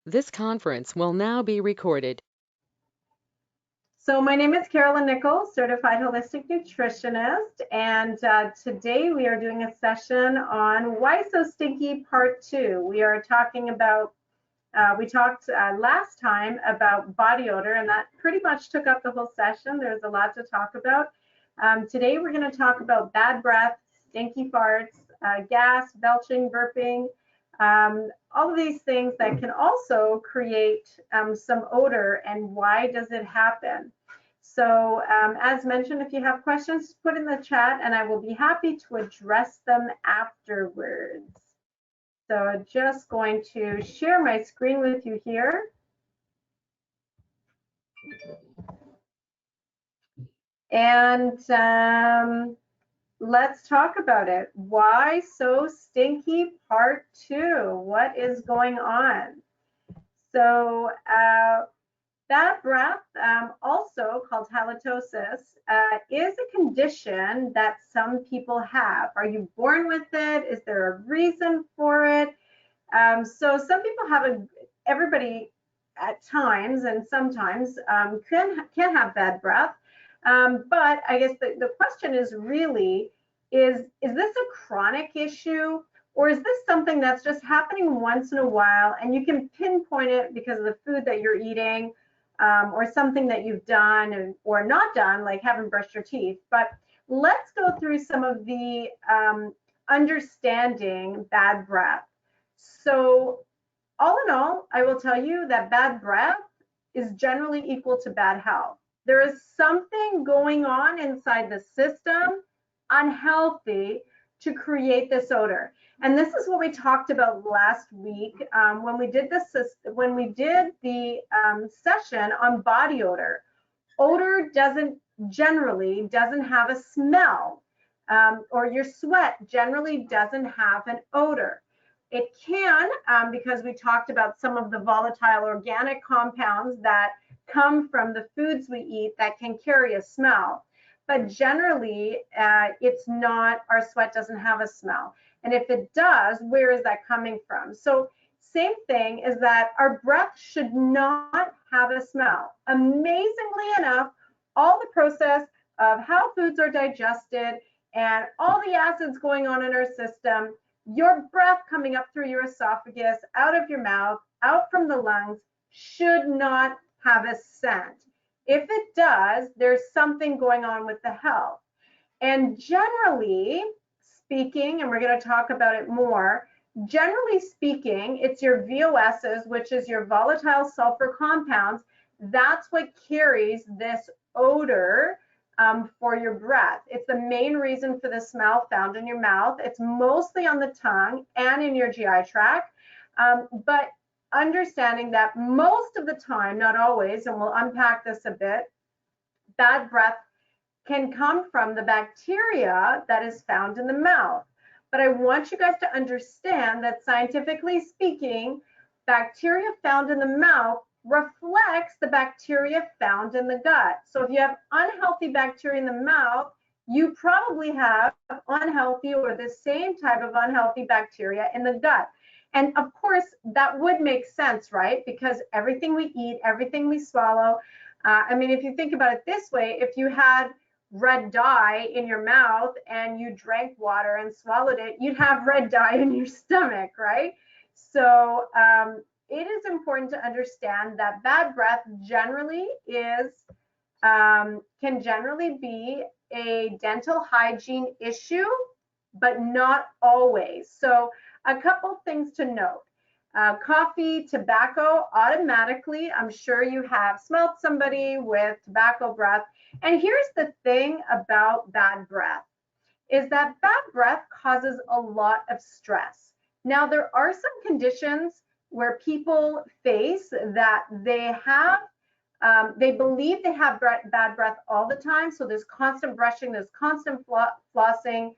This conference will now be recorded. So my name is Carolyn Nichols, certified holistic nutritionist, and today we are doing a session on Why So Stinky Part 2. We are talking about, we talked last time about body odor, and that pretty much took up the whole session. There's a lot to talk about. Today we're going to talk about bad breath, stinky farts, gas, belching, burping, all of these things that can also create some odor, and why does it happen? So as mentioned, if you have questions, put in the chat and I will be happy to address them afterwards. So I'm just going to share my screen with you here. And let's talk about it. Why So Stinky Part 2? What is going on? So bad breath, also called halitosis, is a condition that some people have. Are you born with it? Is there a reason for it? So some people have everybody at times and sometimes can have bad breath. But I guess the question is really, is this a chronic issue? Or is this something that's just happening once in a while and you can pinpoint it because of the food that you're eating, or something that you've done or not done, like haven't brushed your teeth? But let's go through some of the understanding bad breath. So all in all, I will tell you that bad breath is generally equal to bad health. There is something going on inside the system, unhealthy, to create this odor. And this is what we talked about last week when we did the session on body odor. Odor generally doesn't have a smell, or your sweat generally doesn't have an odor. It can, because we talked about some of the volatile organic compounds that come from the foods we eat that can carry a smell. But generally, it's not, our sweat doesn't have a smell. And if it does, where is that coming from? So same thing is that our breath should not have a smell. Amazingly enough, all the process of how foods are digested and all the acids going on in our system, your breath coming up through your esophagus, out of your mouth, out from the lungs, should not have a scent. If it does, there's something going on with the health. And generally speaking, and we're going to talk about it more, generally speaking, it's your VOSs, which is your volatile sulfur compounds. That's what carries this odor for your breath. It's the main reason for the smell found in your mouth. It's mostly on the tongue and in your GI tract. But understanding that most of the time, not always, and we'll unpack this a bit, bad breath can come from the bacteria that is found in the mouth. But I want you guys to understand that scientifically speaking, bacteria found in the mouth reflects the bacteria found in the gut. So if you have unhealthy bacteria in the mouth, you probably have unhealthy or the same type of unhealthy bacteria in the gut. And of course, that would make sense, right? Because everything we eat, everything we swallow, I mean, if you think about it this way, if you had red dye in your mouth and you drank water and swallowed it, you'd have red dye in your stomach, right? So it is important to understand that bad breath generally can generally be a dental hygiene issue, but not always. So a couple things to note. Coffee, tobacco, automatically, I'm sure you have smelled somebody with tobacco breath. And here's the thing about bad breath, is that bad breath causes a lot of stress. Now, there are some conditions where people face that they believe they have bad breath all the time. So there's constant brushing, there's constant flossing.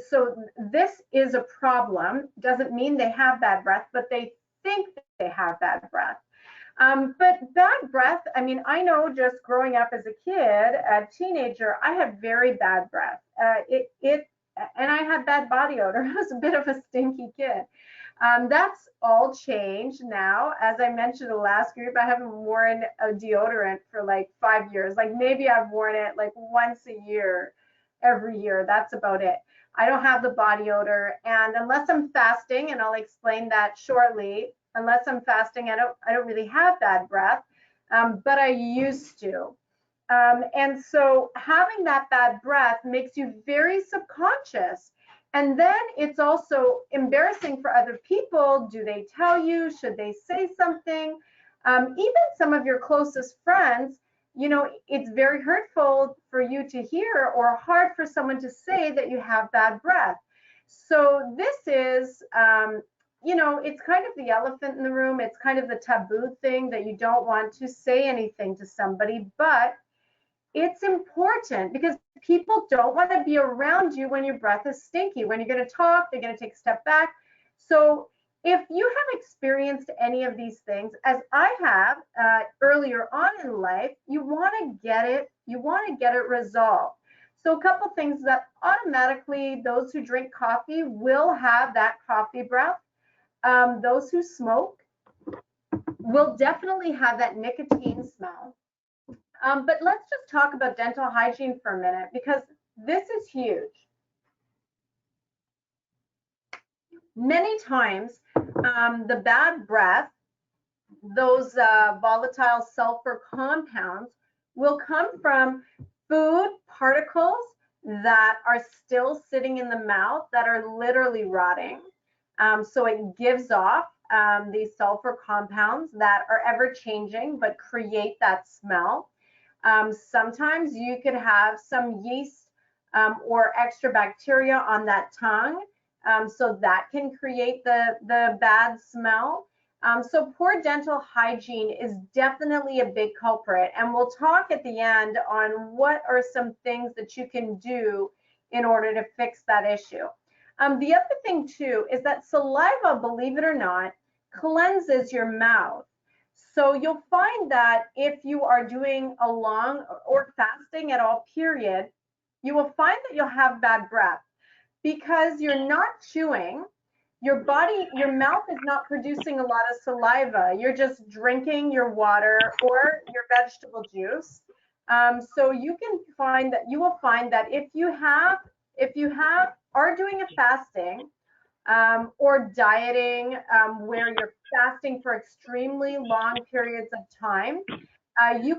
So this is a problem. Doesn't mean they have bad breath, but they think they have bad breath. But bad breath, I mean, I know just growing up as a kid, a teenager, I had very bad breath. And I had bad body odor. I was a bit of a stinky kid. That's all changed now. As I mentioned in the last group, I haven't worn a deodorant for like 5 years. Like maybe I've worn it like once a year, every year. That's about it. I don't have the body odor, and unless I'm fasting, and I'll explain that shortly. Unless I'm fasting, I don't really have bad breath, but I used to. And so having that bad breath makes you very subconscious. And then it's also embarrassing for other people. Do they tell you? Should they say something? Even some of your closest friends, it's very hurtful for you to hear or hard for someone to say that you have bad breath. So this is, it's kind of the elephant in the room. It's kind of the taboo thing that you don't want to say anything to somebody, but it's important because people don't want to be around you when your breath is stinky. When you're going to talk, they're going to take a step back. So if you have experienced any of these things, as I have earlier on in life, you want to get it resolved. So a couple things that automatically those who drink coffee will have that coffee breath. Those who smoke will definitely have that nicotine smell. But let's just talk about dental hygiene for a minute because this is huge. Many times, the bad breath, those volatile sulfur compounds, will come from food particles that are still sitting in the mouth that are literally rotting. So it gives off these sulfur compounds that are ever changing but create that smell. Sometimes you could have some yeast or extra bacteria on that tongue, so that can create the bad smell. So poor dental hygiene is definitely a big culprit, and we'll talk at the end on what are some things that you can do in order to fix that issue. The other thing too is that saliva, believe it or not, cleanses your mouth. So you'll find that if you are doing a long or fasting at all period, you will find that you'll have bad breath because you're not chewing. Your mouth is not producing a lot of saliva. You're just drinking your water or your vegetable juice. So you will find that if you are doing a fasting, or dieting where you're fasting for extremely long periods of time, you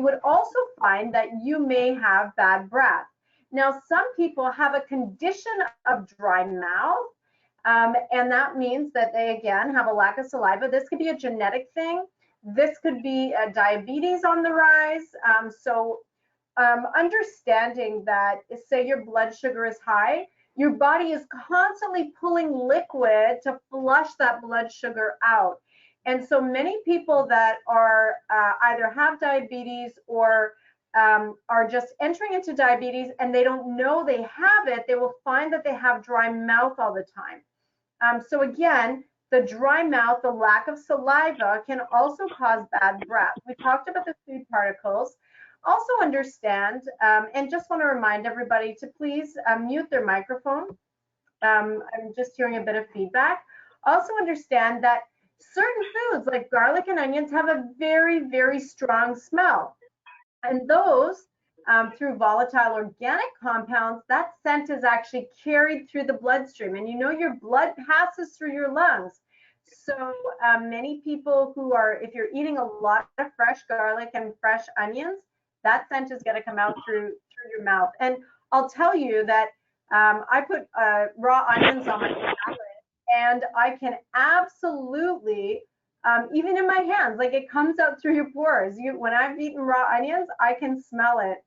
would also find that you may have bad breath. Now, some people have a condition of dry mouth, and that means that they again have a lack of saliva. This could be a genetic thing. This could be diabetes on the rise. Understanding that, say your blood sugar is high, your body is constantly pulling liquid to flush that blood sugar out. And so many people that are either have diabetes or are just entering into diabetes and they don't know they have it, they will find that they have dry mouth all the time. So again, the dry mouth, the lack of saliva can also cause bad breath. We talked about the food particles. Also understand, and just want to remind everybody to please mute their microphone. I'm just hearing a bit of feedback. Also understand that certain foods like garlic and onions have a very, very strong smell. And those, through volatile organic compounds, that scent is actually carried through the bloodstream. And your blood passes through your lungs. So many people if you're eating a lot of fresh garlic and fresh onions, that scent is going to come out through your mouth. And I'll tell you that I put raw onions on my salad, and I can absolutely, even in my hands, like it comes out through your pores. When I've eaten raw onions, I can smell it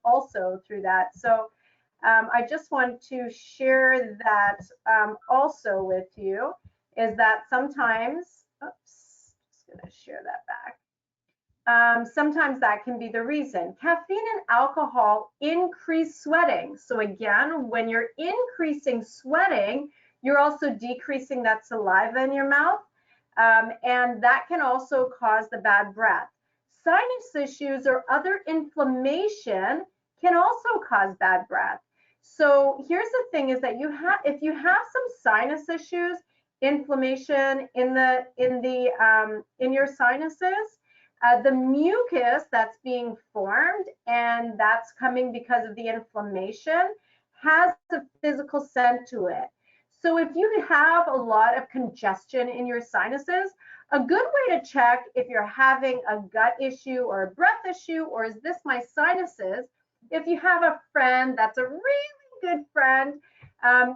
also through that. So I just want to share that also with you, is that sometimes, oops, just going to share that back. Sometimes that can be the reason. Caffeine and alcohol increase sweating. So again, when you're increasing sweating, you're also decreasing that saliva in your mouth. And that can also cause the bad breath. Sinus issues or other inflammation can also cause bad breath. So here's the thing is that if you have some sinus issues, inflammation in your sinuses. The mucus that's being formed, and that's coming because of the inflammation, has a physical scent to it. So if you have a lot of congestion in your sinuses, a good way to check if you're having a gut issue or a breath issue, or is this my sinuses, if you have a friend that's a really good friend,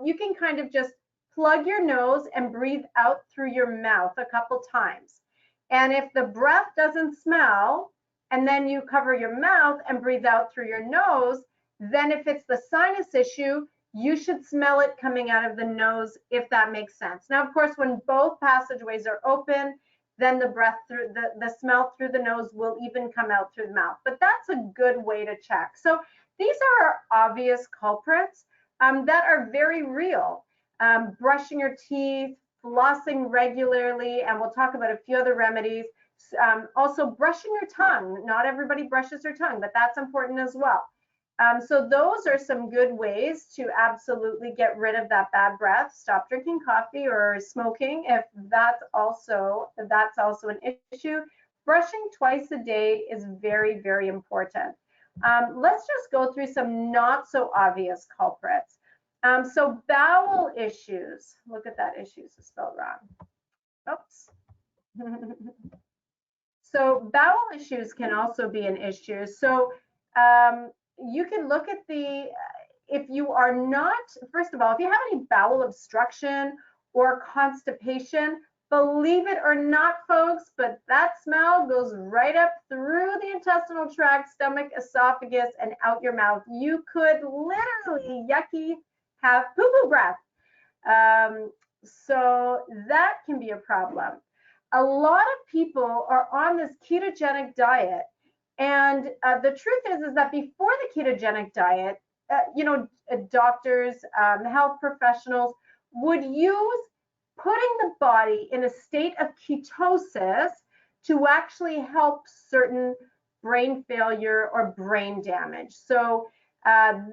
you can kind of just plug your nose and breathe out through your mouth a couple times. And if the breath doesn't smell, and then you cover your mouth and breathe out through your nose, then if it's the sinus issue, you should smell it coming out of the nose, if that makes sense. Now, of course, when both passageways are open, then the breath through the smell through the nose will even come out through the mouth. But that's a good way to check. So these are obvious culprits that are very real. Brushing your teeth, flossing regularly, and we'll talk about a few other remedies. Also, brushing your tongue. Not everybody brushes their tongue, but that's important as well. So those are some good ways to absolutely get rid of that bad breath. Stop drinking coffee or smoking if that's also an issue. Brushing twice a day is very, very important. Let's just go through some not so obvious culprits. So bowel issues. Look at that, issues is spelled wrong. Oops. So bowel issues can also be an issue. So you can look at if you are not, first of all, if you have any bowel obstruction or constipation, believe it or not, folks, but that smell goes right up through the intestinal tract, stomach, esophagus, and out your mouth. You could literally have poo-poo breath. So that can be a problem. A lot of people are on this ketogenic diet, and the truth is that before the ketogenic diet, doctors, health professionals would use putting the body in a state of ketosis to actually help certain brain failure or brain damage. So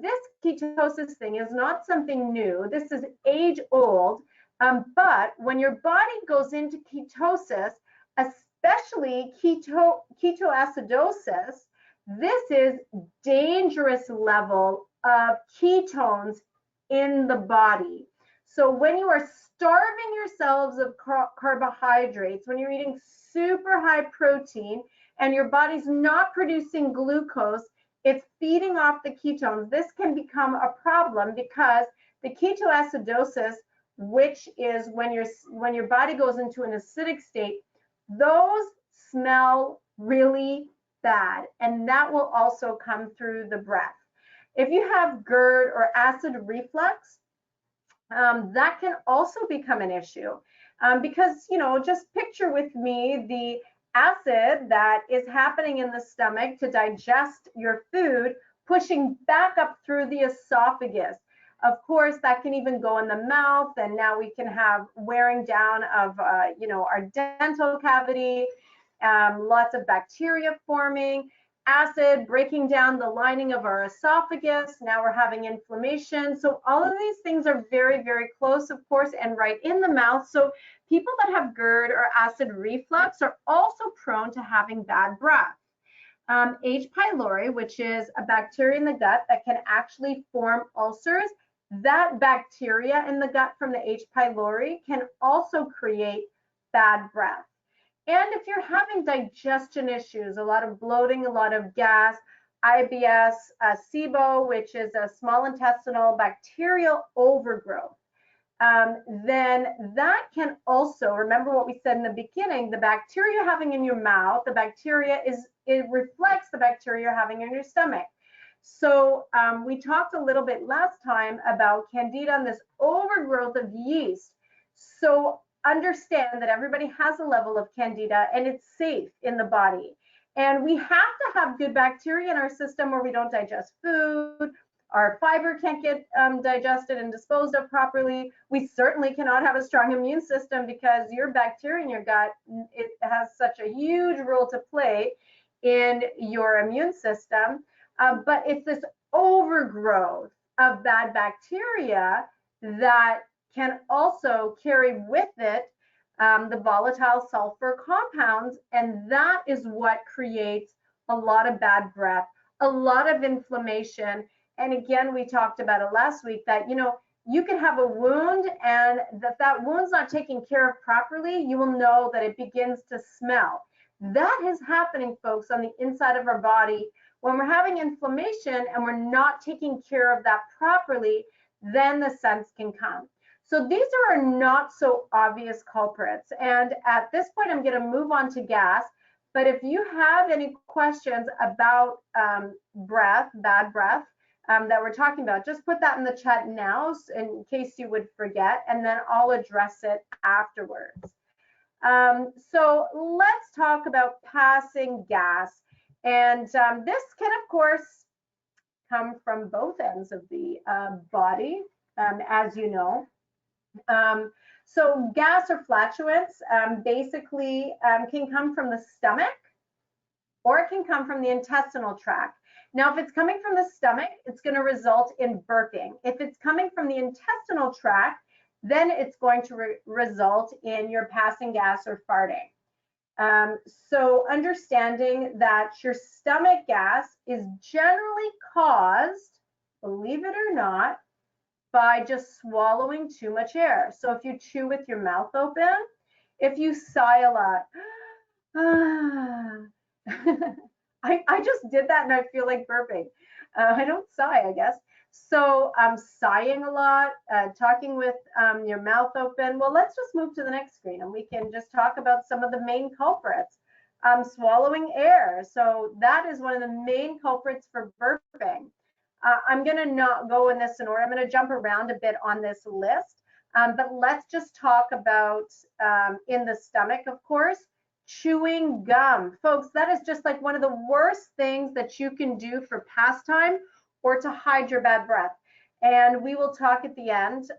this ketosis thing is not something new. This is age old. But when your body goes into ketosis, especially ketoacidosis, this is dangerous level of ketones in the body. So when you are starving yourselves of carbohydrates, when you're eating super high protein and your body's not producing glucose, it's feeding off the ketones. This can become a problem because the ketoacidosis, which is when your body goes into an acidic state, those smell really bad, and that will also come through the breath. If you have GERD or acid reflux, that can also become an issue because, just picture with me the acid that is happening in the stomach to digest your food, pushing back up through the esophagus. Of course, that can even go in the mouth, and now we can have wearing down of, our dental cavity, lots of bacteria forming, acid breaking down the lining of our esophagus. Now we're having inflammation. So all of these things are very, very close, of course, and right in the mouth. So people that have GERD or acid reflux are also prone to having bad breath. H. pylori, which is a bacteria in the gut that can actually form ulcers. That bacteria in the gut from the H. pylori can also create bad breath. And if you're having digestion issues, a lot of bloating, a lot of gas, IBS, SIBO, which is a small intestinal bacterial overgrowth, then that can also, remember what we said in the beginning, the bacteria you're having in your mouth, it reflects the bacteria you're having in your stomach. So we talked a little bit last time about candida and this overgrowth of yeast. So understand that everybody has a level of candida and it's safe in the body. And we have to have good bacteria in our system or we don't digest food. Our fiber can't get digested and disposed of properly. We certainly cannot have a strong immune system because your bacteria in your gut, it has such a huge role to play in your immune system. But it's this overgrowth of bad bacteria that can also carry with it the volatile sulfur compounds, and that is what creates a lot of bad breath, a lot of inflammation. And again, we talked about it last week that, you can have a wound, and that wound's not taken care of properly, you will know that it begins to smell. That is happening, folks, on the inside of our body. When we're having inflammation and we're not taking care of that properly, then the scents can come. So these are not so obvious culprits. And at this point, I'm going to move on to gas. But if you have any questions about breath, bad breath, that we're talking about, just put that in the chat now in case you would forget, and then I'll address it afterwards. So let's talk about passing gas. And this can, of course, come from both ends of the body, as you know. So gas or flatulence basically can come from the stomach, or it can come from the intestinal tract. Now, if it's coming from the stomach, it's going to result in burping. If it's coming from the intestinal tract, then it's going to result in your passing gas or farting. So understanding that your stomach gas is generally caused, believe it or not, by just swallowing too much air. So if you chew with your mouth open, if you sigh a lot, I just did that and I feel like burping. I don't sigh, I guess. So I'm sighing a lot, talking with your mouth open. Well, let's just move to the next screen and we can just talk about some of the main culprits. Swallowing air. So that is one of the main culprits for burping. I'm going to not go in this in order. I'm going to jump around a bit on this list. But let's just talk about in the stomach, of course, chewing gum. Folks, that is just like one of the worst things that you can do for pastime or to hide your bad breath. And we will talk at the end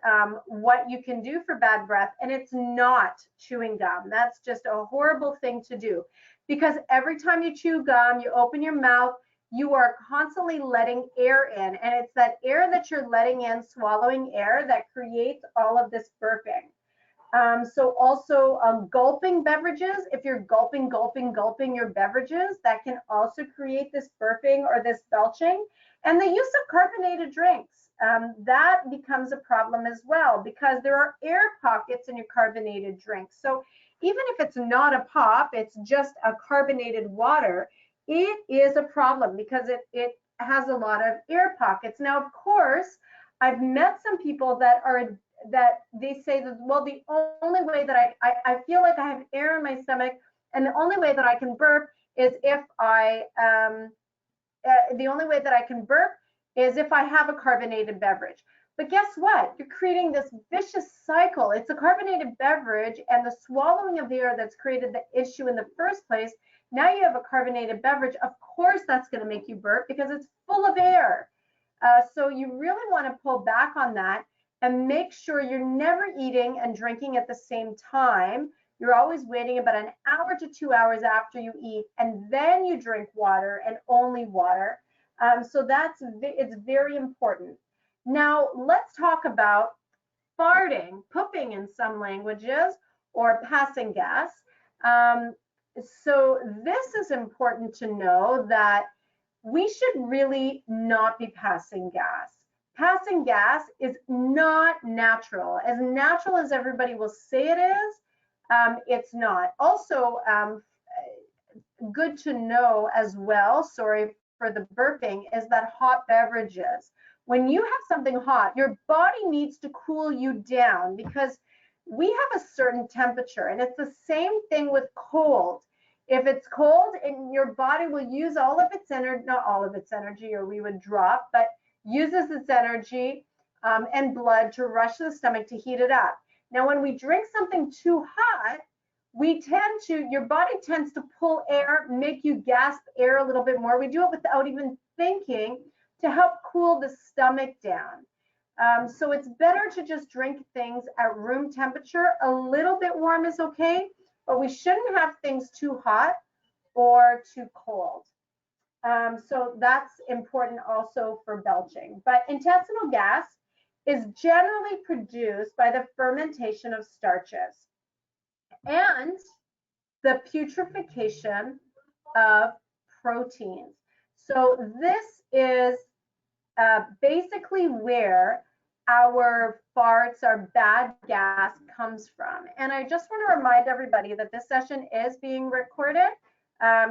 what you can do for bad breath. And it's not chewing gum. That's just a horrible thing to do, because every time you chew gum, you open your mouth, you are constantly letting air in. And it's that air that you're letting in, swallowing air, that creates all of this burping. So also gulping beverages, if you're gulping your beverages, that can also create this burping or this belching. And the use of carbonated drinks, that becomes a problem as well, because there are air pockets in your carbonated drinks. So even if it's not a pop, it's just a carbonated water, it is a problem because it has a lot of air pockets. Now, of course, I've met some people that they say that, well, the only way that I feel like I have air in my stomach, and the only way that I can burp is if I have a carbonated beverage. But guess what? You're creating this vicious cycle. It's a carbonated beverage, and the swallowing of the air that's created the issue in the first place. Now you have a carbonated beverage. Of course, that's going to make you burp because it's full of air. So you really want to pull back on that and make sure you're never eating and drinking at the same time. You're always waiting about an hour to 2 hours after you eat, and then you drink water and only water. So it's very important. Now let's talk about farting, pooping in some languages, or passing gas. So this is important to know that we should really not be passing gas. Passing gas is not natural. As natural as everybody will say it is, it's not. Also, good to know as well, sorry for the burping, is that hot beverages. When you have something hot, your body needs to cool you down because we have a certain temperature, and it's the same thing with cold. If it's cold, and your body will use all of its energy, not all of its energy, or we would drop, but uses its energy and blood to rush to the stomach to heat it up. Now, when we drink something too hot, your body tends to pull air, make you gasp air a little bit more. We do it without even thinking to help cool the stomach down. So it's better to just drink things at room temperature. A little bit warm is okay, but we shouldn't have things too hot or too cold. So that's important also for belching. But intestinal gas is generally produced by the fermentation of starches and the putrefaction of proteins. So this is basically where our farts, our bad gas comes from. And I just want to remind everybody that this session is being recorded.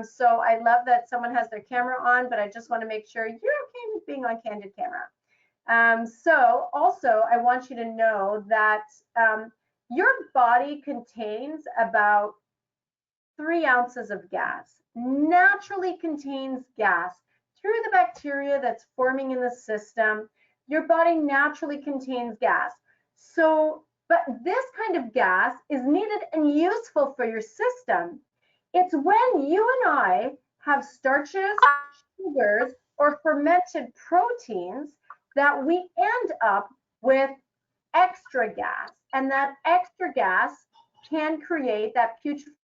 So I love that someone has their camera on, but I just want to make sure you're okay with being on candid camera. So also, I want you to know that your body contains about 3 ounces of gas, naturally contains gas through the bacteria that's forming in the system. Your body naturally contains gas. So, but this kind of gas is needed and useful for your system. It's when you and I have starches, sugars, or fermented proteins that we end up with extra gas. And that extra gas can create that putrid.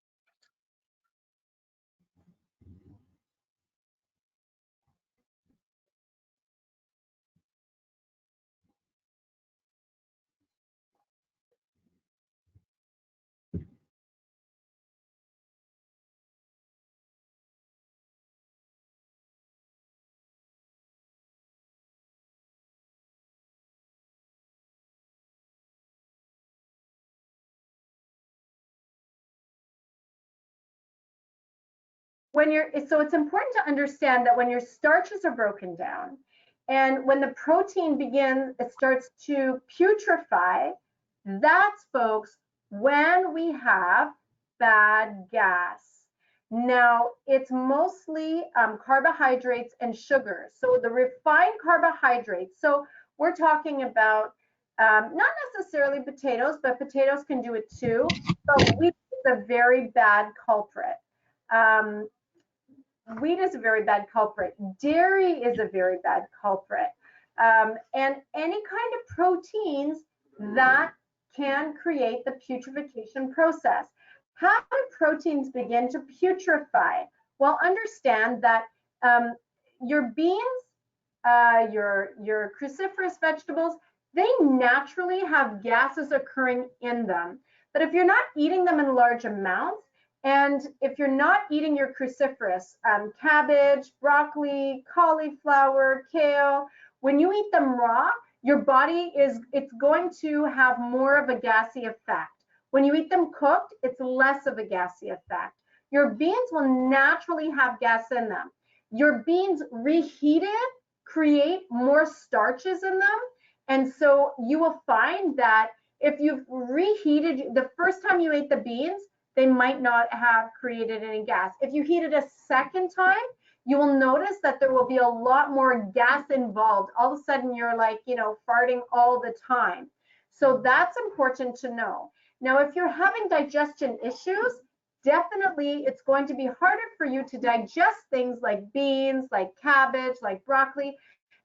So it's important to understand that when your starches are broken down and when the protein it starts to putrefy, that's, folks, when we have bad gas. Now, it's mostly carbohydrates and sugars. So the refined carbohydrates, so we're talking about not necessarily potatoes, but potatoes can do it too. But wheat is a very bad culprit. Um, Wheat is a very bad culprit. Dairy is a very bad culprit. And any kind of proteins that can create the putrefaction process. How do proteins begin to putrefy? Well, understand that your beans, your cruciferous vegetables, they naturally have gases occurring in them. But if you're not eating them in large amounts, and if you're not eating your cruciferous, cabbage, broccoli, cauliflower, kale, when you eat them raw, your body it's going to have more of a gassy effect. When you eat them cooked, it's less of a gassy effect. Your beans will naturally have gas in them. Your beans reheated create more starches in them. And so you will find that if you've reheated, the first time you ate the beans, they might not have created any gas. If you heat it a second time, you will notice that there will be a lot more gas involved. All of a sudden, you're like, farting all the time. So that's important to know. Now, if you're having digestion issues, definitely it's going to be harder for you to digest things like beans, like cabbage, like broccoli.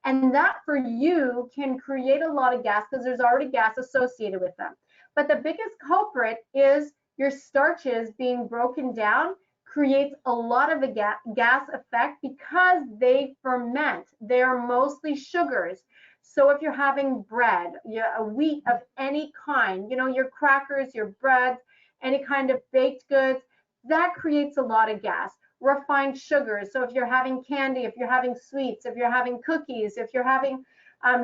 And that for you can create a lot of gas because there's already gas associated with them. But the biggest culprit is your starches being broken down creates a lot of a gas effect because they ferment. They're mostly sugars. So if you're having bread, a wheat of any kind, your crackers, your breads, any kind of baked goods, that creates a lot of gas. Refined sugars. So if you're having candy, if you're having sweets, if you're having cookies, if you're having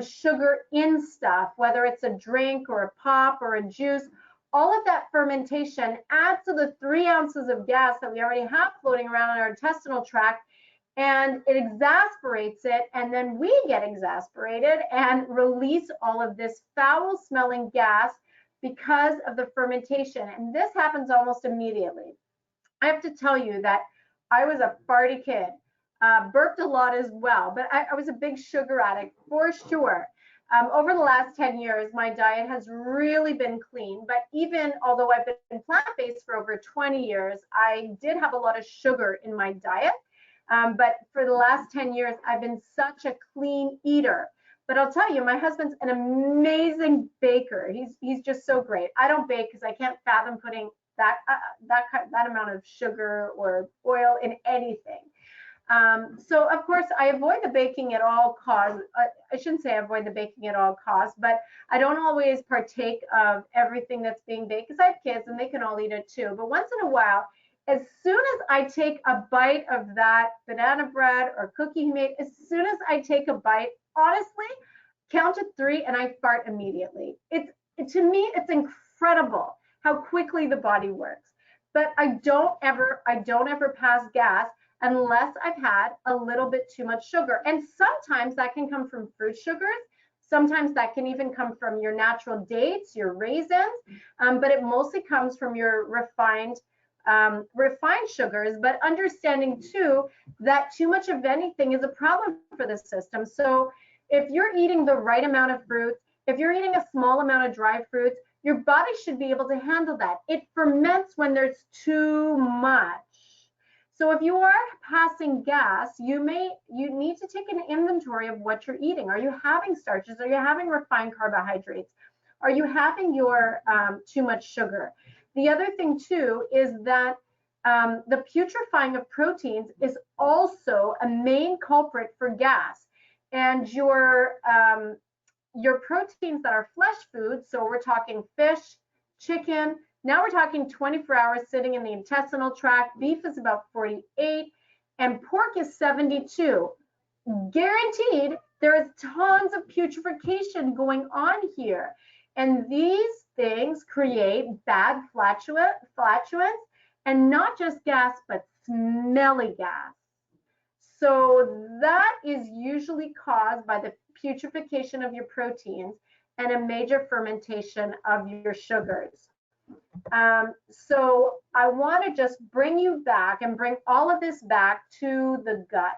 sugar in stuff, whether it's a drink or a pop or a juice, all of that fermentation adds to the 3 ounces of gas that we already have floating around in our intestinal tract, and it exasperates it, and then we get exasperated and release all of this foul smelling gas because of the fermentation. And this happens almost immediately. I have to tell you that I was a farty kid, burped a lot as well, but I was a big sugar addict for sure. Over the last 10 years, my diet has really been clean, but even although I've been plant-based for over 20 years, I did have a lot of sugar in my diet. But for the last 10 years, I've been such a clean eater. But I'll tell you, my husband's an amazing baker. He's just so great. I don't bake because I can't fathom putting that amount of sugar or oil in anything. So of course I avoid the baking at all costs. I shouldn't say I avoid the baking at all costs, but I don't always partake of everything that's being baked because I have kids and they can all eat it too. But once in a while, as soon as I take a bite of that banana bread or cookie he made, as soon as I take a bite, honestly, count to 3 and I fart immediately. To me, it's incredible how quickly the body works. But I don't ever pass gas unless I've had a little bit too much sugar. And sometimes that can come from fruit sugars. Sometimes that can even come from your natural dates, your raisins, but it mostly comes from your refined sugars. But understanding too that too much of anything is a problem for the system. So if you're eating the right amount of fruits, if you're eating a small amount of dried fruits, your body should be able to handle that. It ferments when there's too much. So if you are passing gas, you need to take an inventory of what you're eating. Are you having starches? Are you having refined carbohydrates? Are you having your too much sugar? The other thing too is that the putrefying of proteins is also a main culprit for gas. And your proteins that are flesh foods, so we're talking fish, chicken, now we're talking 24 hours sitting in the intestinal tract. Beef is about 48 and pork is 72. Guaranteed, there is tons of putrefaction going on here. And these things create bad flatulence and not just gas, but smelly gas. So that is usually caused by the putrefaction of your proteins and a major fermentation of your sugars. So I want to just bring you back and bring all of this back to the gut.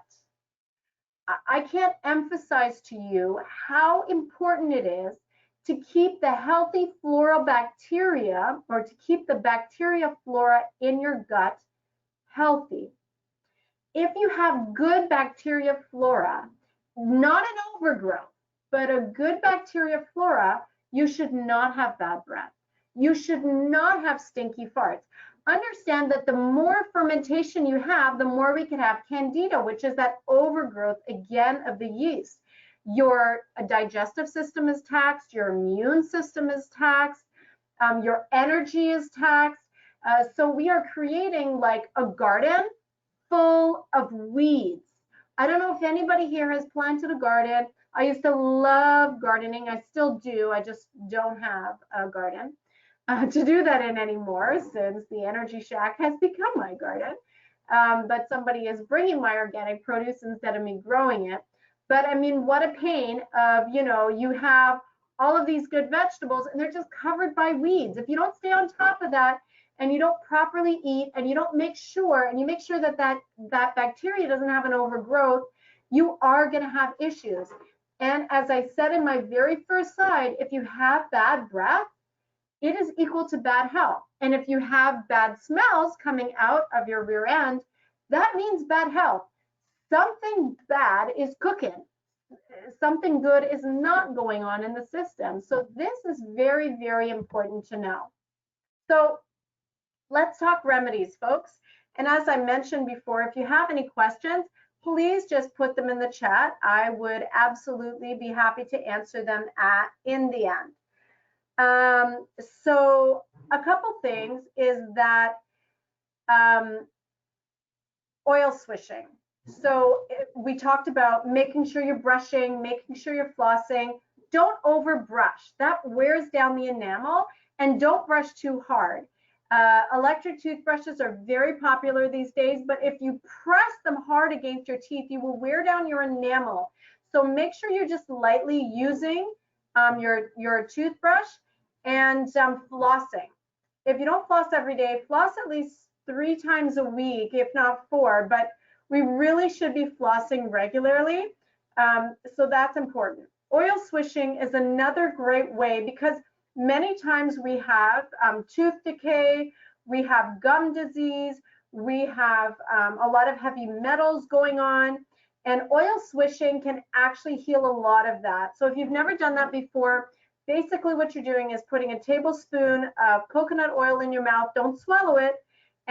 I can't emphasize to you how important it is to keep the healthy floral bacteria or to keep the bacteria flora in your gut healthy. If you have good bacteria flora, not an overgrowth, but a good bacteria flora, you should not have bad breath. You should not have stinky farts. Understand that the more fermentation you have, the more we can have candida, which is that overgrowth again of the yeast. Your digestive system is taxed, your immune system is taxed, your energy is taxed. So we are creating like a garden full of weeds. I don't know if anybody here has planted a garden. I used to love gardening. I still do. I just don't have a garden to do that in anymore since the Energy Shack has become my garden. But somebody is bringing my organic produce instead of me growing it. But I mean, what a pain of, you have all of these good vegetables and they're just covered by weeds. If you don't stay on top of that, and you don't properly eat and you don't make sure, that bacteria doesn't have an overgrowth, you are going to have issues. And as I said in my very first slide, if you have bad breath, it is equal to bad health. And if you have bad smells coming out of your rear end, that means bad health. Something bad is cooking. Something good is not going on in the system. So this is very, very important to know. So let's talk remedies, folks. And as I mentioned before, if you have any questions, please just put them in the chat. I would absolutely be happy to answer them in the end. So a couple things is that oil swishing. So we talked about making sure you're brushing, making sure you're flossing. Don't over brush. That wears down the enamel, and don't brush too hard. Electric toothbrushes are very popular these days, but if you press them hard against your teeth, you will wear down your enamel. So make sure you're just lightly using your toothbrush and flossing. If you don't floss every day, floss at least 3 times a week, if not 4, but we really should be flossing regularly. So that's important. Oil swishing is another great way because many times we have tooth decay, we have gum disease, we have a lot of heavy metals going on, and oil swishing can actually heal a lot of that. So if you've never done that before, basically what you're doing is putting a tablespoon of coconut oil in your mouth, don't swallow it,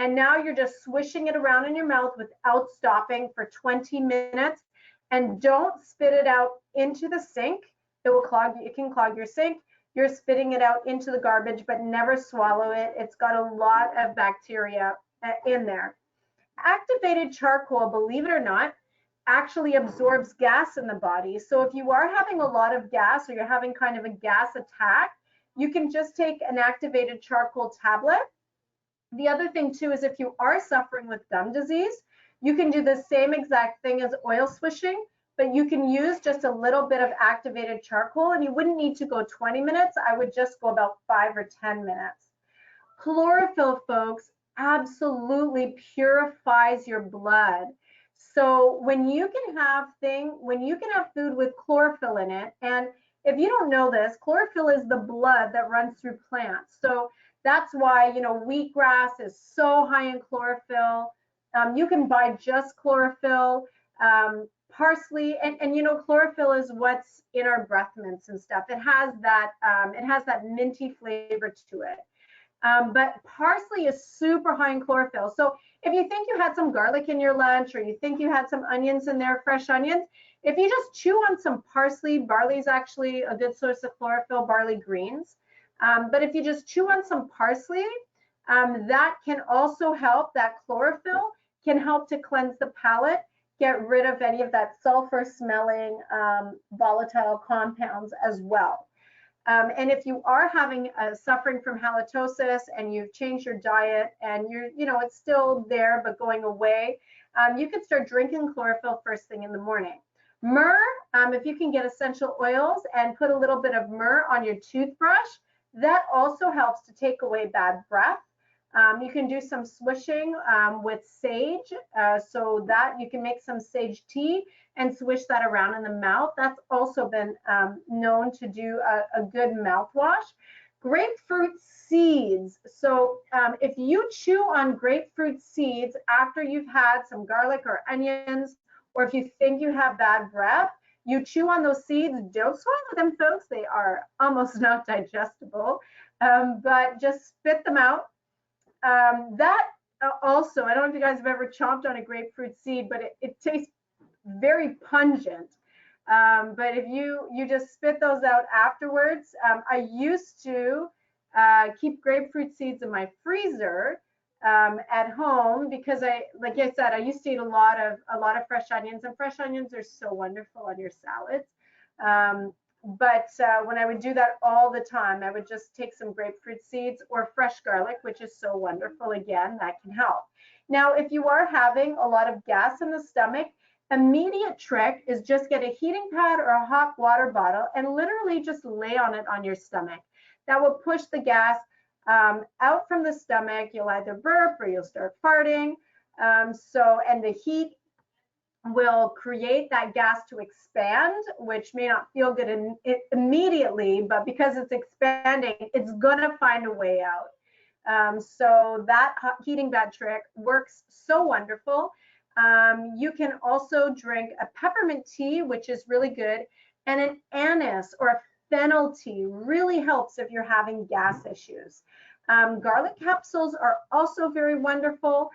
And now you're just swishing it around in your mouth without stopping for 20 minutes. And don't spit it out into the sink. It can clog your sink. You're spitting it out into the garbage, but never swallow it. It's got a lot of bacteria in there. Activated charcoal, believe it or not, actually absorbs gas in the body. So if you are having a lot of gas or you're having kind of a gas attack, you can just take an activated charcoal tablet. The other thing too is if you are suffering with gum disease, you can do the same exact thing as oil swishing, but you can use just a little bit of activated charcoal, and you wouldn't need to go 20 minutes. I would just go about 5 or 10 minutes. Chlorophyll, folks, absolutely purifies your blood. So when you can have food with chlorophyll in it, and if you don't know this, chlorophyll is the blood that runs through plants. So that's why, wheatgrass is so high in chlorophyll. You can buy just chlorophyll, parsley, and chlorophyll is what's in our breath mints and stuff. It has that minty flavor to it. But parsley is super high in chlorophyll. So if you think you had some garlic in your lunch, or you think you had some onions in there, fresh onions, if you just chew on some parsley, barley is actually a good source of chlorophyll, barley greens. But if you just chew on some parsley, that can also help. That chlorophyll can help to cleanse the palate, get rid of any of that sulfur smelling volatile compounds as well. And if you are suffering from halitosis and you've changed your diet and it's still there but going away, you could start drinking chlorophyll first thing in the morning. Myrrh, if you can get essential oils and put a little bit of myrrh on your toothbrush, that also helps to take away bad breath. You can do some swishing with sage, so that you can make some sage tea and swish that around in the mouth. That's also been known to do a good mouthwash. Grapefruit seeds. So if you chew on grapefruit seeds after you've had some garlic or onions, or if you think you have bad breath, you chew on those seeds. Don't swallow them, folks. They are almost not digestible, but just spit them out. Also, I don't know if you guys have ever chomped on a grapefruit seed, but it tastes very pungent. But if you just spit those out afterwards, I used to keep grapefruit seeds in my freezer at home because like I said, I used to eat a lot of fresh onions, and fresh onions are so wonderful on your salads. But when I would do that all the time, I would just take some grapefruit seeds or fresh garlic, which is so wonderful. Again, that can help. Now, if you are having a lot of gas in the stomach, immediate trick is just get a heating pad or a hot water bottle and literally just lay on it on your stomach. That will push the gas out from the stomach. You'll either burp or you'll start farting. And the heat will create that gas to expand, which may not feel good immediately, but because it's expanding, it's gonna find a way out. So that heating pad trick works so wonderful. You can also drink a peppermint tea, which is really good, and an anise or a fennel tea really helps if you're having gas issues. Garlic capsules are also very wonderful.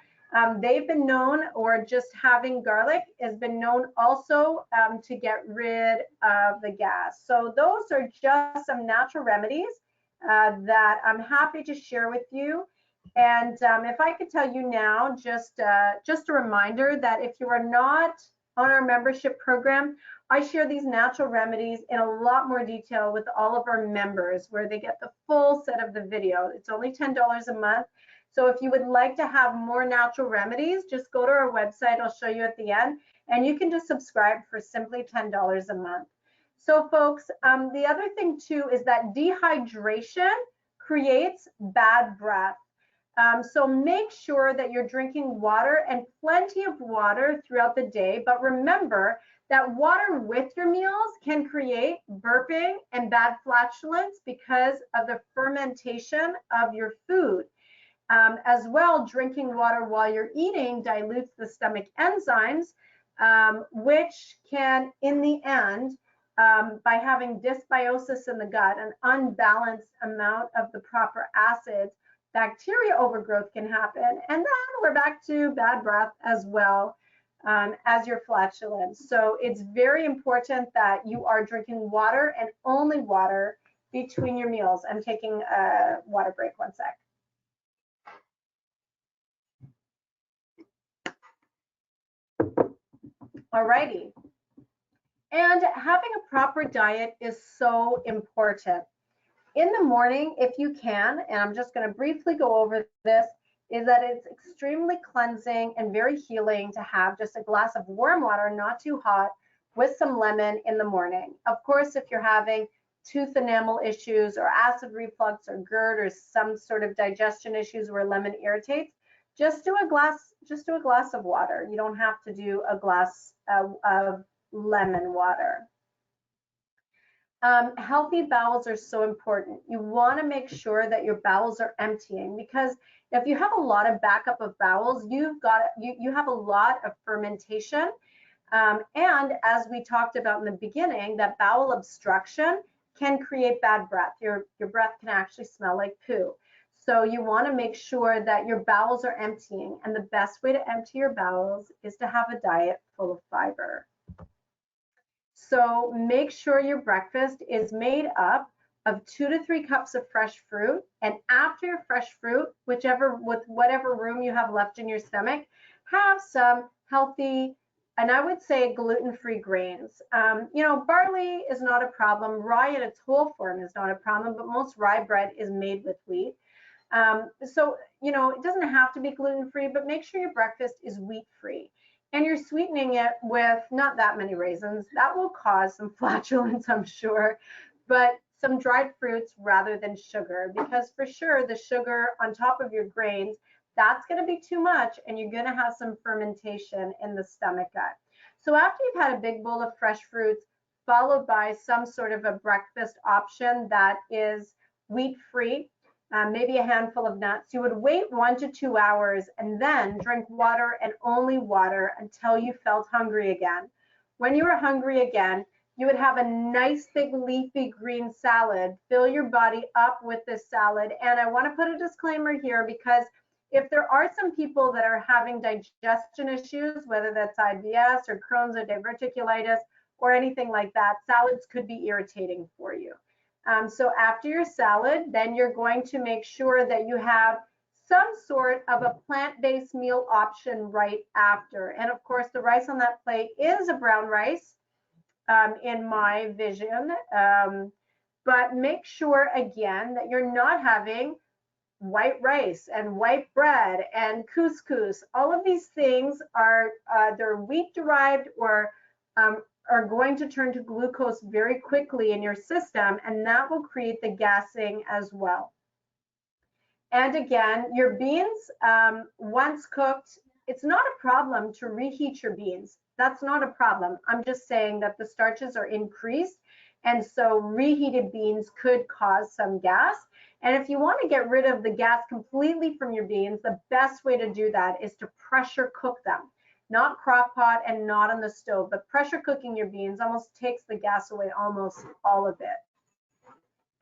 They've been known, or just having garlic has been known also to get rid of the gas. So those are just some natural remedies that I'm happy to share with you. And if I could tell you now, just a reminder that if you are not on our membership program, I share these natural remedies in a lot more detail with all of our members, where they get the full set of the video. It's only $10 a month. So if you would like to have more natural remedies, just go to our website. I'll show you at the end, and you can just subscribe for simply $10 a month. So folks, the other thing too is that dehydration creates bad breath. So make sure that you're drinking water, and plenty of water throughout the day. But remember that water with your meals can create burping and bad flatulence because of the fermentation of your food. As well, drinking water while you're eating dilutes the stomach enzymes, which can, in the end, by having dysbiosis in the gut, an unbalanced amount of the proper acids, bacteria overgrowth can happen. And then we're back to bad breath as well as your flatulence. So it's very important that you are drinking water and only water between your meals. I'm taking a water break, one sec. Alrighty. And having a proper diet is so important. In the morning, if you can, and I'm just going to briefly go over this, is that it's extremely cleansing and very healing to have just a glass of warm water, not too hot, with some lemon in the morning. Of course, if you're having tooth enamel issues or acid reflux or GERD or some sort of digestion issues where lemon irritates, just do a glass of water. You don't have to do a glass of lemon water. Healthy bowels are so important. You want to make sure that your bowels are emptying, because if you have a lot of backup of bowels, you have a lot of fermentation. And as we talked about in the beginning, that bowel obstruction can create bad breath. Your breath can actually smell like poo. So you want to make sure that your bowels are emptying. And the best way to empty your bowels is to have a diet full of fiber. So make sure your breakfast is made up of 2 to 3 cups of fresh fruit. And after your fresh fruit, with whatever room you have left in your stomach, have some healthy, and I would say gluten-free grains. Barley is not a problem. Rye in its whole form is not a problem, but most rye bread is made with wheat. So it doesn't have to be gluten-free, but make sure your breakfast is wheat-free. And you're sweetening it with not that many raisins. That will cause some flatulence, I'm sure, but some dried fruits rather than sugar, because for sure the sugar on top of your grains, that's going to be too much, and you're going to have some fermentation in the stomach gut. So after you've had a big bowl of fresh fruits, followed by some sort of a breakfast option that is wheat-free, maybe a handful of nuts, you would wait 1 to 2 hours and then drink water and only water until you felt hungry again. When you were hungry again, you would have a nice big leafy green salad, fill your body up with this salad. And I want to put a disclaimer here, because if there are some people that are having digestion issues, whether that's IBS or Crohn's or diverticulitis or anything like that, salads could be irritating for you. So after your salad, then you're going to make sure that you have some sort of a plant-based meal option right after. And of course, the rice on that plate is a brown rice in my vision. But make sure, again, that you're not having white rice and white bread and couscous. All of these things are they're wheat derived or are going to turn to glucose very quickly in your system, and that will create the gassing as well. And again, your beans, once cooked, it's not a problem to reheat your beans. That's not a problem. I'm just saying that the starches are increased, and so reheated beans could cause some gas. And if you want to get rid of the gas completely from your beans, the best way to do that is to pressure cook them. Not crock pot and not on the stove, but pressure cooking your beans almost takes the gas away, almost all of it.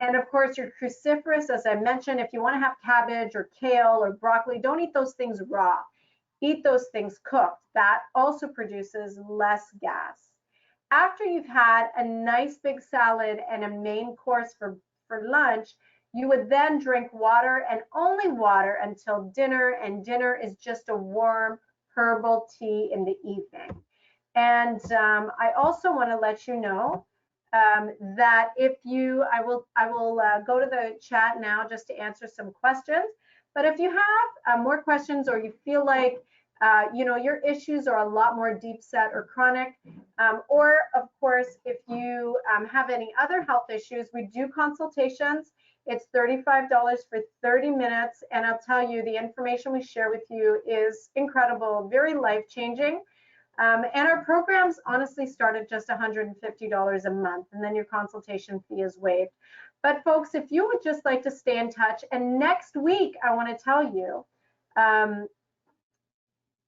And of course, your cruciferous, as I mentioned, if you want to have cabbage or kale or broccoli, don't eat those things raw. Eat those things cooked. That also produces less gas. After you've had a nice big salad and a main course for lunch, you would then drink water and only water until dinner, and dinner is just a warm herbal tea in the evening. And I also want to let you know that if you, I will go to the chat now just to answer some questions. But if you have more questions, or you feel like your issues are a lot more deep set or chronic, or of course, if you have any other health issues, we do consultations. It's $35 for 30 minutes, and I'll tell you, the information we share with you is incredible, very life-changing. And our programs honestly start at just $150 a month, and then your consultation fee is waived. But folks, if you would just like to stay in touch, and next week, I want to tell you,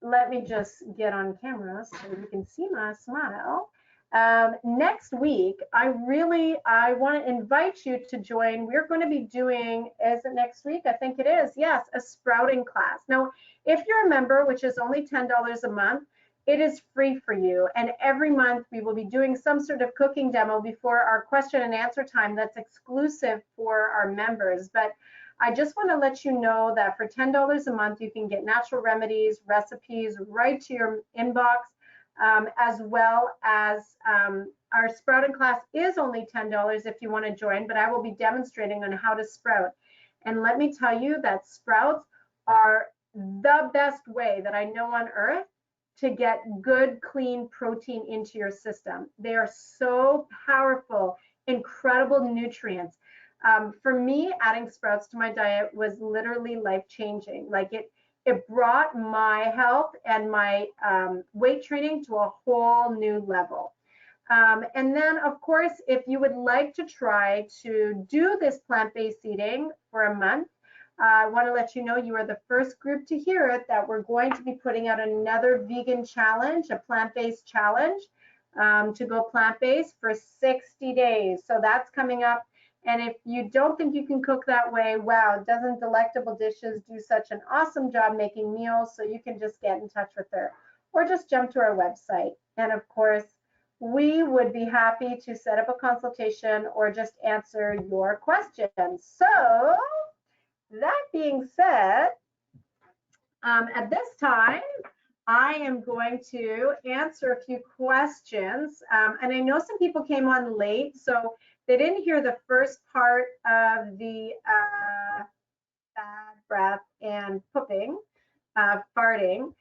let me just get on camera so you can see my smile. Next week, I want to invite you to join. We're going to be doing, is it next week? I think it is. Yes, a sprouting class. Now, if you're a member, which is only $10 a month, it is free for you. And every month we will be doing some sort of cooking demo before our question and answer time that's exclusive for our members. But I just want to let you know that for $10 a month, you can get natural remedies, recipes right to your inbox. As well as our sprouting class is only $10 if you want to join, but I will be demonstrating on how to sprout. And let me tell you that sprouts are the best way that I know on earth to get good, clean protein into your system. They are so powerful, incredible nutrients. For me, adding sprouts to my diet was literally life-changing. Like it brought my health and my weight training to a whole new level. And then, of course, if you would like to try to do this plant-based eating for a month, I want to let you know you are the first group to hear it, that we're going to be putting out another vegan challenge, a plant-based challenge, to go plant-based for 60 days. So that's coming up. And if you don't think you can cook that way, wow, doesn't Delectable Dishes do such an awesome job making meals? So you can just get in touch with her or just jump to our website. And of course, we would be happy to set up a consultation or just answer your questions. So that being said, at this time, I am going to answer a few questions. And I know some people came on late, so they didn't hear the first part of the bad breath and pooping, farting.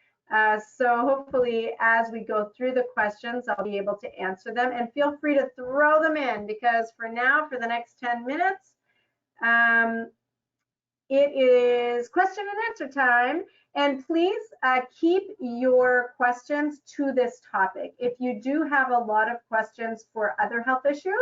So hopefully as we go through the questions, I'll be able to answer them. And feel free to throw them in, because for now, for the next 10 minutes, it is question and answer time. And please keep your questions to this topic. If you do have a lot of questions for other health issues,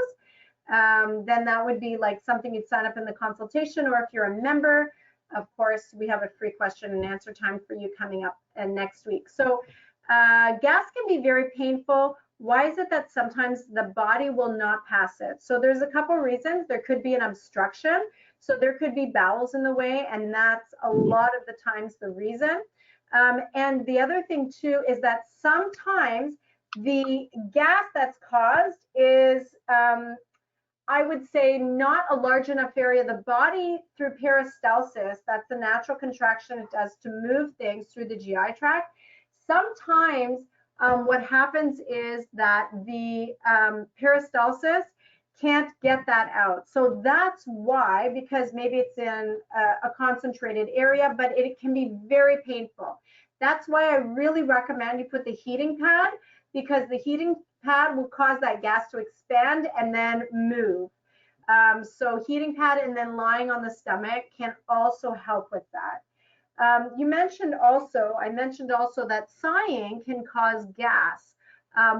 then that would be like something you'd sign up in the consultation. Or if you're a member, of course, we have a free question and answer time for you coming up next week. So gas can be very painful. Why is it that sometimes the body will not pass it? So there's a couple reasons. There could be an obstruction. So there could be bowels in the way, and that's a lot of the times the reason. And the other thing too is that sometimes the gas that's caused is, I would say, not a large enough area. The body, through peristalsis, that's the natural contraction it does to move things through the GI tract. Sometimes what happens is that the peristalsis can't get that out. So that's why, because maybe it's in a concentrated area, but it can be very painful. That's why I really recommend you put the heating pad, because the heating pad will cause that gas to expand and then move. So heating pad and then lying on the stomach can also help with that. I mentioned also that sighing can cause gas.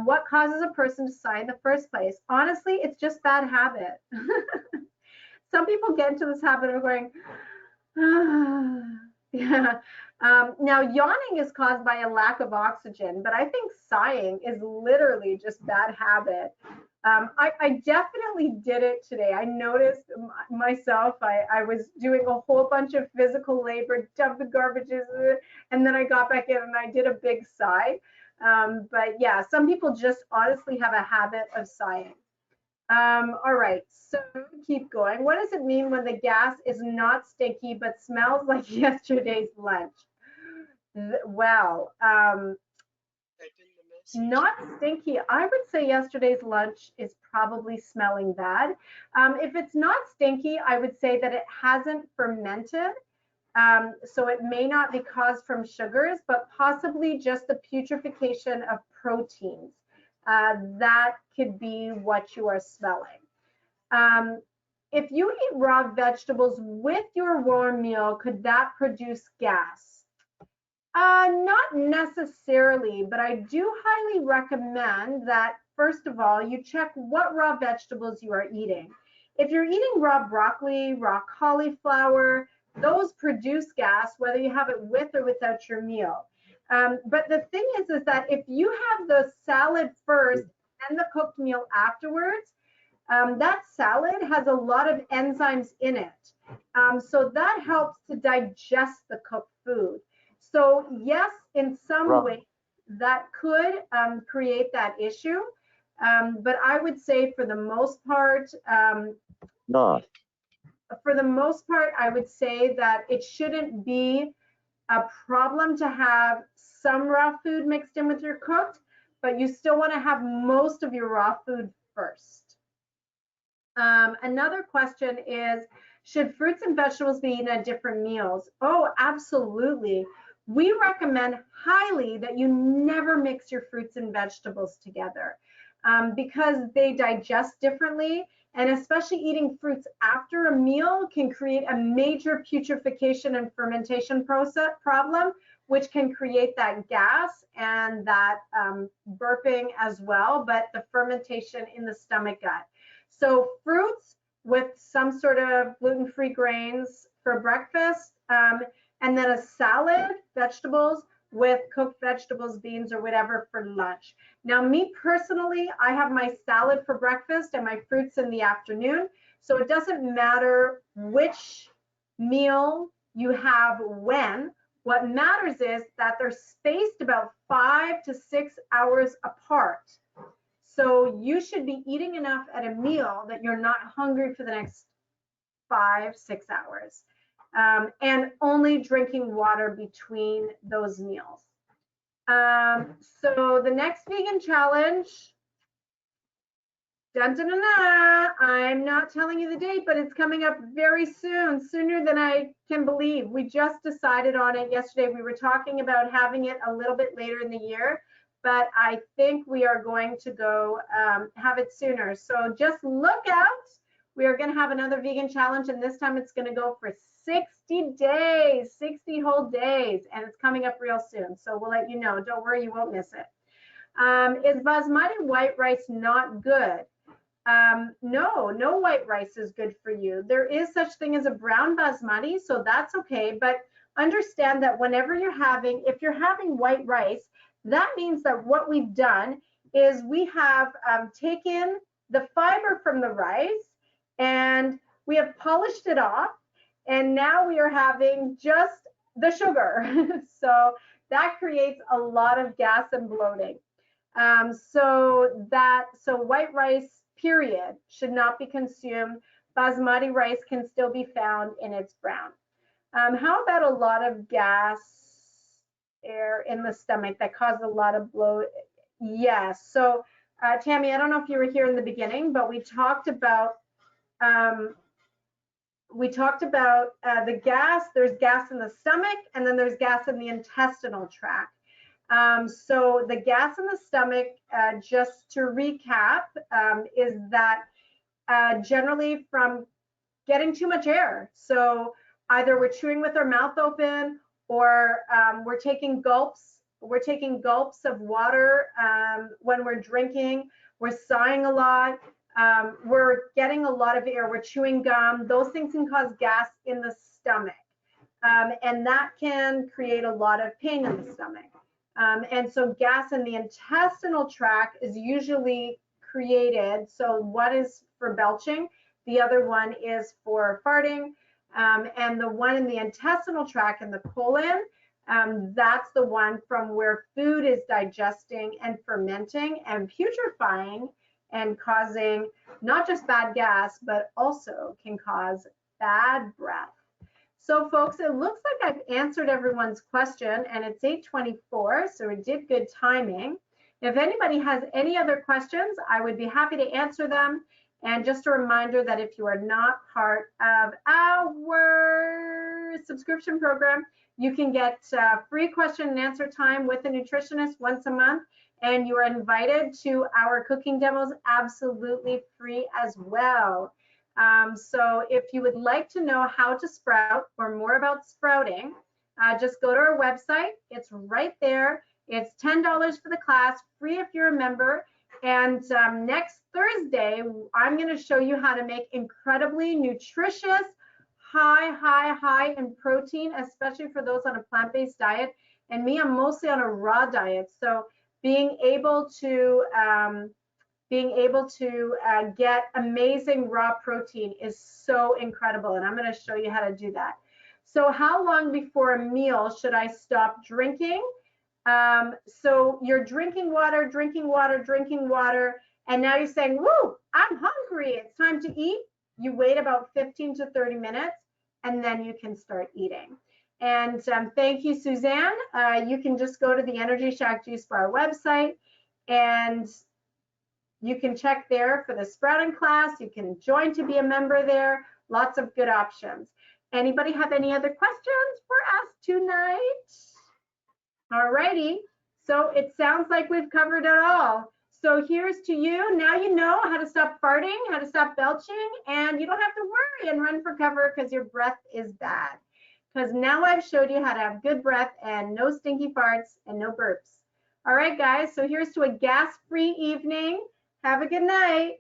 What causes a person to sigh in the first place? Honestly, it's just bad habit. Some people get into this habit of going, yeah. Now, yawning is caused by a lack of oxygen, but I think sighing is literally just bad habit. I definitely did it today. I noticed myself, I was doing a whole bunch of physical labor, dumping garbages, and then I got back in and I did a big sigh. But yeah, some people just honestly have a habit of sighing. All right, so keep going. What does it mean when the gas is not stinky but smells like yesterday's lunch? Well, not stinky. I would say yesterday's lunch is probably smelling bad. If it's not stinky, I would say that it hasn't fermented. So it may not be caused from sugars, but possibly just the putrefaction of proteins. That could be what you are smelling. If you eat raw vegetables with your warm meal, could that produce gas? Not necessarily, but I do highly recommend that, first of all, you check what raw vegetables you are eating. If you're eating raw broccoli, raw cauliflower, those produce gas, whether you have it with or without your meal. But the thing is that if you have the salad first, and the cooked meal afterwards, that salad has a lot of enzymes in it. So that helps to digest the cooked food. So yes, in some Right. way that could create that issue. But I would say No. for the most part, I would say that it shouldn't be a problem to have some raw food mixed in with your cooked, but you still want to have most of your raw food first. Another question is, should fruits and vegetables be eaten at different meals? Oh, absolutely. We recommend highly that you never mix your fruits and vegetables together because they digest differently, and especially eating fruits after a meal can create a major putrefaction and fermentation process problem, which can create that gas and that burping as well, but the fermentation in the stomach gut. So fruits with some sort of gluten-free grains for breakfast, and then a salad, vegetables with cooked vegetables, beans, or whatever for lunch. Now, me personally, I have my salad for breakfast and my fruits in the afternoon. So it doesn't matter which meal you have when. What matters is that they're spaced about 5 to 6 hours apart. So you should be eating enough at a meal that you're not hungry for the next 5, 6 hours. And only drinking water between those meals. So the next vegan challenge, dun, dun, dun, dun, I'm not telling you the date, but it's coming up very soon, sooner than I can believe. We just decided on it yesterday. We were talking about having it a little bit later in the year, but I think we are going to go have it sooner. So just look out. We are going to have another vegan challenge, and this time it's going to go for 60 days, 60 whole days, and it's coming up real soon. So we'll let you know. Don't worry, you won't miss it. Is basmati white rice not good? No white rice is good for you. There is such thing as a brown basmati, so that's okay. But understand that whenever if you're having white rice, that means that what we've done is we have taken the fiber from the rice and we have polished it off, and now we are having just the sugar. So that creates a lot of gas and bloating. So white rice, period, should not be consumed. Basmati rice can still be found in its brown. How about a lot of gas, air in the stomach that causes a lot of bloat? Yes. So Tammy, I don't know if you were here in the beginning, but we talked about the gas. There's gas in the stomach, and then there's gas in the intestinal tract. So the gas in the stomach, just to recap, is that generally from getting too much air. So either we're chewing with our mouth open, or we're taking gulps. We're taking gulps of water when we're drinking. We're sighing a lot. We're getting a lot of air. We're chewing gum. Those things can cause gas in the stomach. And that can create a lot of pain in the stomach. And so gas in the intestinal tract is usually created. So one is for belching, the other one is for farting, and the one in the intestinal tract in the colon, that's the one from where food is digesting and fermenting and putrefying and causing not just bad gas, but also can cause bad breath. So folks, it looks like I've answered everyone's question, and it's 8:24, so we did good timing. If anybody has any other questions, I would be happy to answer them. And just a reminder that if you are not part of our subscription program, you can get free question and answer time with a nutritionist once a month, and you are invited to our cooking demos absolutely free as well. So if you would like to know how to sprout or more about sprouting, just go to our website. It's right there. It's $10 for the class, free if you're a member. And next Thursday, I'm going to show you how to make incredibly nutritious, high in protein, especially for those on a plant-based diet. And me, I'm mostly on a raw diet. So being able to being able to get amazing raw protein is so incredible. And I'm going to show you how to do that. So how long before a meal should I stop drinking? So you're drinking water, drinking water, drinking water, and now you're saying, woo, I'm hungry, it's time to eat. You wait about 15 to 30 minutes, and then you can start eating. And thank you, Suzanne. You can just go to the Energy Shack Juice Bar website, and you can check there for the sprouting class. You can join to be a member there. Lots of good options. Anybody have any other questions for us tonight? All righty. So it sounds like we've covered it all. So here's to you. Now you know how to stop farting, how to stop belching, and you don't have to worry and run for cover because your breath is bad. Because now I've showed you how to have good breath and no stinky farts and no burps. All right, guys. So here's to a gas-free evening. Have a good night.